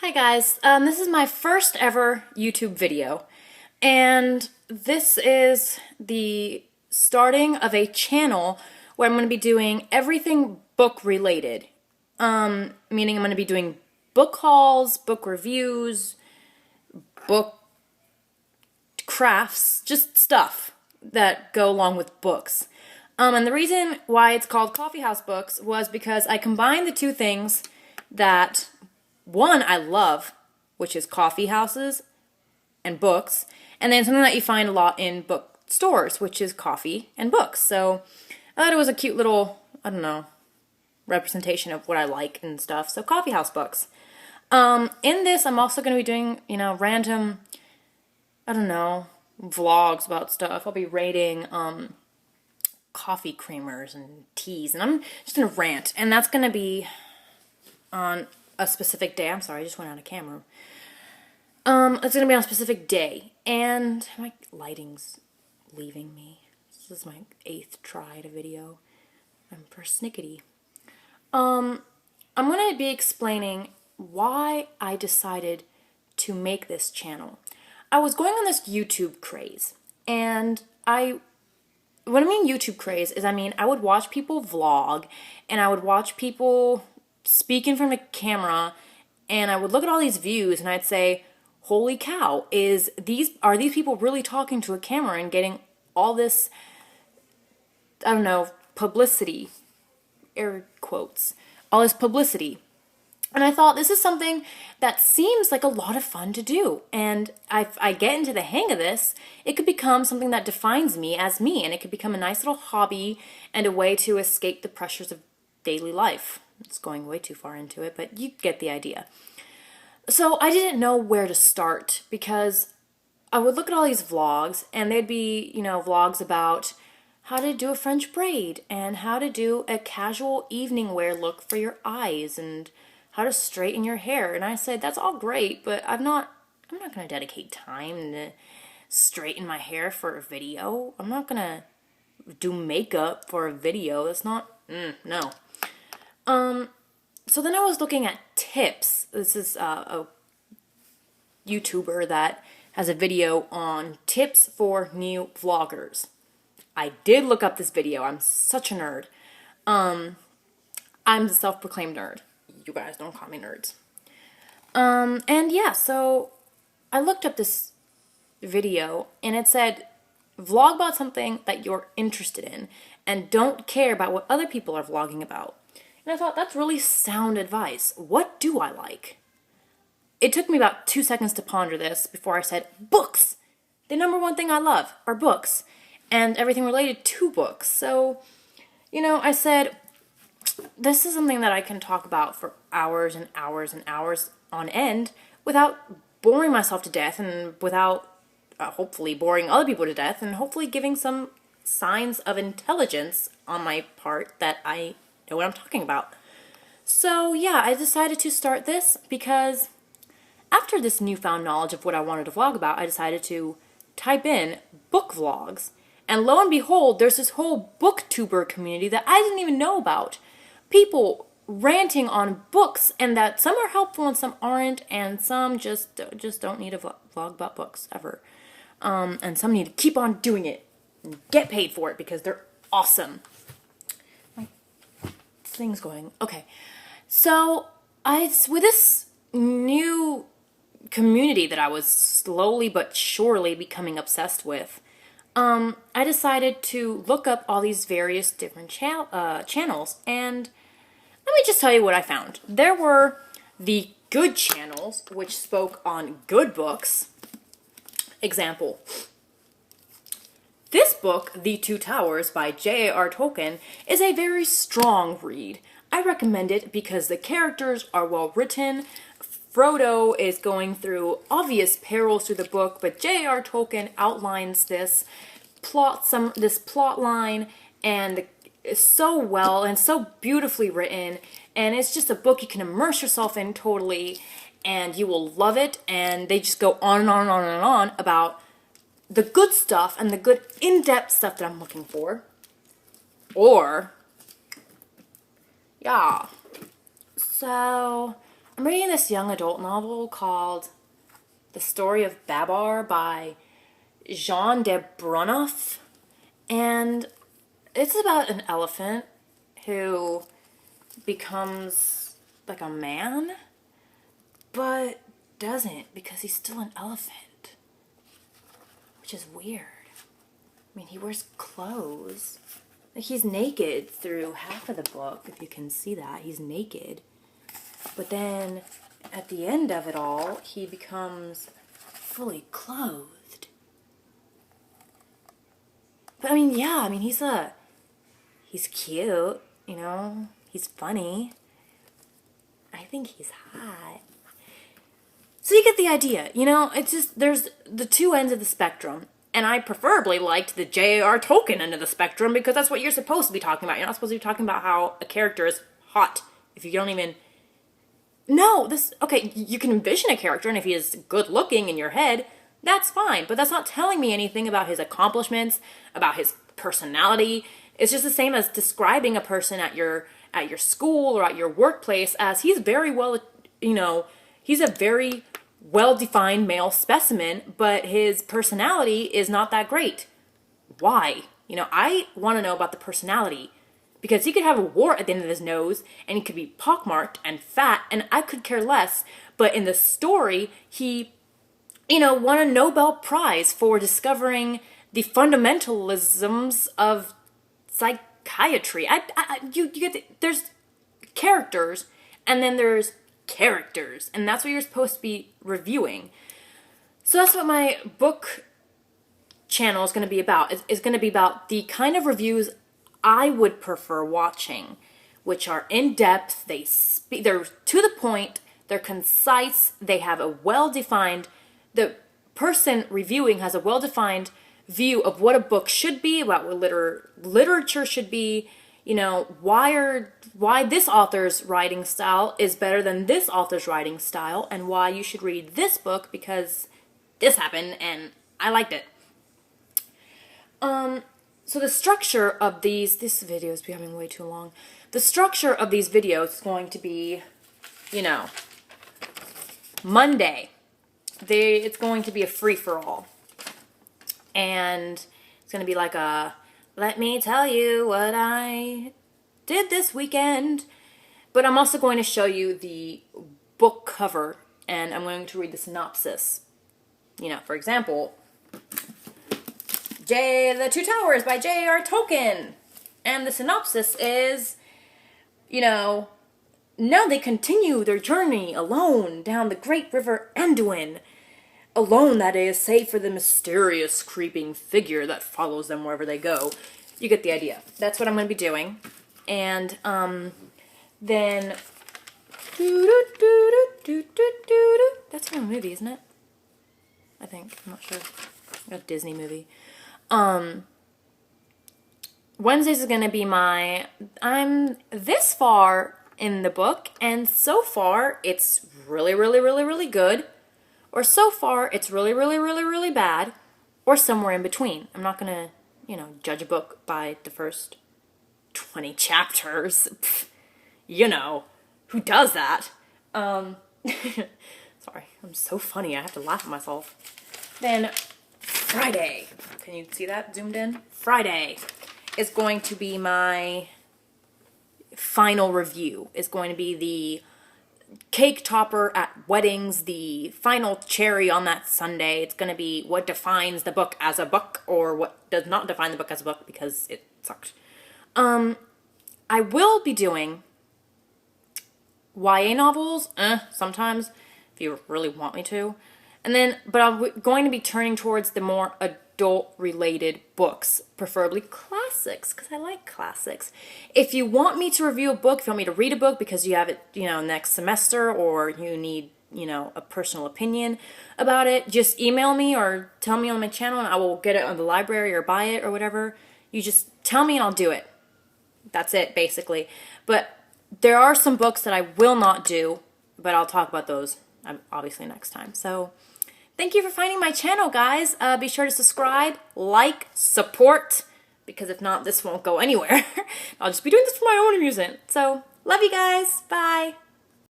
Hi guys, this is my first ever YouTube video, and this is the starting of a channel where I'm going to be doing everything book related. Meaning I'm going to be doing book hauls, book reviews, book crafts, just stuff that go along with books. And the reason why it's called Coffee House Books was because I combined the two things that one I love, which is coffee houses and books, and then something that you find a lot in bookstores, which is coffee and books. So I thought it was a cute little, I don't know, representation of what I like and stuff. So Coffee House Books. In this, I'm also going to be doing, random, I don't know, vlogs about stuff. I'll be rating coffee creamers and teas, and I'm just going to rant, and that's going to be on a specific day. I'm sorry, I just went out of camera. It's going to be on a specific day, and my lighting's leaving me. This is my 8th try at a video. I'm persnickety. I'm going to be explaining why I decided to make this channel. I was going on this YouTube craze, and what I mean YouTube craze is, I would watch people vlog, and I would watch people speak in front of a camera, and I would look at all these views, and I'd say, holy cow, are these people really talking to a camera and getting all this, I don't know, publicity, air quotes, all this publicity. And I thought, this is something that seems like a lot of fun to do. And if I get into the hang of this, it could become something that defines me as me. And it could become a nice little hobby and a way to escape the pressures of daily life. It's going way too far into it, but you get the idea. So I didn't know where to start, because I would look at all these vlogs, and they'd be, vlogs about how to do a French braid, and how to do a casual evening wear look for your eyes, and how to straighten your hair. And I said, that's all great, but I'm not going to dedicate time to straighten my hair for a video. I'm not going to do makeup for a video. That's not, no. So then I was looking at tips. This is a YouTuber that has a video on tips for new vloggers. I did look up this video. I'm such a nerd. I'm the self-proclaimed nerd. You guys don't call me nerds. And yeah, so I looked up this video, and it said, vlog about something that you're interested in, and don't care about what other people are vlogging about. And I thought, that's really sound advice. What do I like? It took me about 2 seconds to ponder this before I said, books! The number one thing I love are books, and everything related to books. So, I said, this is something that I can talk about for hours and hours and hours on end without boring myself to death, and without hopefully boring other people to death, and hopefully giving some signs of intelligence on my part that I know what I'm talking about. So yeah, I decided to start this because after this newfound knowledge of what I wanted to vlog about, I decided to type in book vlogs. And lo and behold, there's this whole booktuber community that I didn't even know about. People ranting on books, and that some are helpful and some aren't, and some just don't need a vlog about books ever. And some need to keep on doing it and get paid for it because they're awesome. My thing's going. Okay. So with this new community that I was slowly but surely becoming obsessed with, I decided to look up all these various different channels, and let me just tell you what I found. There were the good channels, which spoke on good books. Example, this book, The Two Towers by J.R.R. Tolkien, is a very strong read. I recommend it because the characters are well written. Frodo is going through obvious perils through the book, but J.R.R. Tolkien outlines this plot line, and so well and so beautifully written, and it's just a book you can immerse yourself in totally, and you will love it. And they just go on and on and on and on about the good stuff and the good in-depth stuff that I'm looking for. Or, yeah. So I'm reading this young adult novel called The Story of Babar by Jean de Brunhoff. And it's about an elephant who becomes like a man, but doesn't because he's still an elephant, which is weird. I mean, he wears clothes. Like, he's naked through half of the book, if you can see that. He's naked. But then, at the end of it all, he becomes fully clothed. But, I mean, yeah, I mean, he's cute, you know? He's funny. I think he's hot. So you get the idea, you know? It's just, there's the two ends of the spectrum. And I preferably liked the J.R.R. Tolkien end of the spectrum because that's what you're supposed to be talking about. You're not supposed to be talking about how a character is hot if you don't even... No, okay, you can envision a character, and if he is good looking in your head, that's fine. But that's not telling me anything about his accomplishments, about his personality. It's just the same as describing a person at your school or at your workplace as he's very well, you know, he's a very well-defined male specimen, but his personality is not that great. Why? You know, I want to know about the personality. Because he could have a wart at the end of his nose, and he could be pockmarked and fat, and I could care less. But in the story, he, you know, won a Nobel Prize for discovering the fundamentalisms of psychiatry. You get there's characters, and then there's characters, and that's what you're supposed to be reviewing. So that's what my book channel is going to be about. It's going to be about the kind of reviews I would prefer watching, which are in-depth, they're to the point, they're concise, they have a well-defined, the person reviewing has a well-defined view of what a book should be, about what literature should be, you know, why this author's writing style is better than this author's writing style, and why you should read this book because this happened and I liked it. So the structure of this video is becoming way too long. The structure of these videos is going to be, you know, Monday. It's going to be a free-for-all. And it's going to be like a, let me tell you what I did this weekend. But I'm also going to show you the book cover, and I'm going to read the synopsis. You know, for example... The Two Towers by J.R.R. Tolkien. And the synopsis is, you know, now they continue their journey alone down the great river Anduin. Alone, that is, save for the mysterious creeping figure that follows them wherever they go. You get the idea. That's what I'm going to be doing. And, then... That's from a movie, isn't it? I think. I'm not sure. A Disney movie. Wednesdays is going to be I'm this far in the book, and so far it's really, really, really, really good, or so far it's really, really, really, really bad, or somewhere in between. I'm not going to, you know, judge a book by the first 20 chapters. Pfft, you know, who does that? Sorry, I'm so funny, I have to laugh at myself. Then... Friday, can you see that zoomed in? Friday is going to be my final review. It's going to be the cake topper at weddings, the final cherry on that sundae. It's going to be what defines the book as a book, or what does not define the book as a book because it sucked. I will be doing YA novels, sometimes, if you really want me to. And then, but I'm going to be turning towards the more adult-related books, preferably classics, because I like classics. If you want me to review a book, if you want me to read a book because you have it, you know, next semester, or you need, you know, a personal opinion about it, just email me or tell me on my channel and I will get it on the library or buy it or whatever. You just tell me and I'll do it. That's it, basically. But there are some books that I will not do, but I'll talk about those obviously next time. So... thank you for finding my channel, guys. Be sure to subscribe, like, support, because if not, this won't go anywhere. I'll just be doing this for my own amusement. So, love you guys. Bye.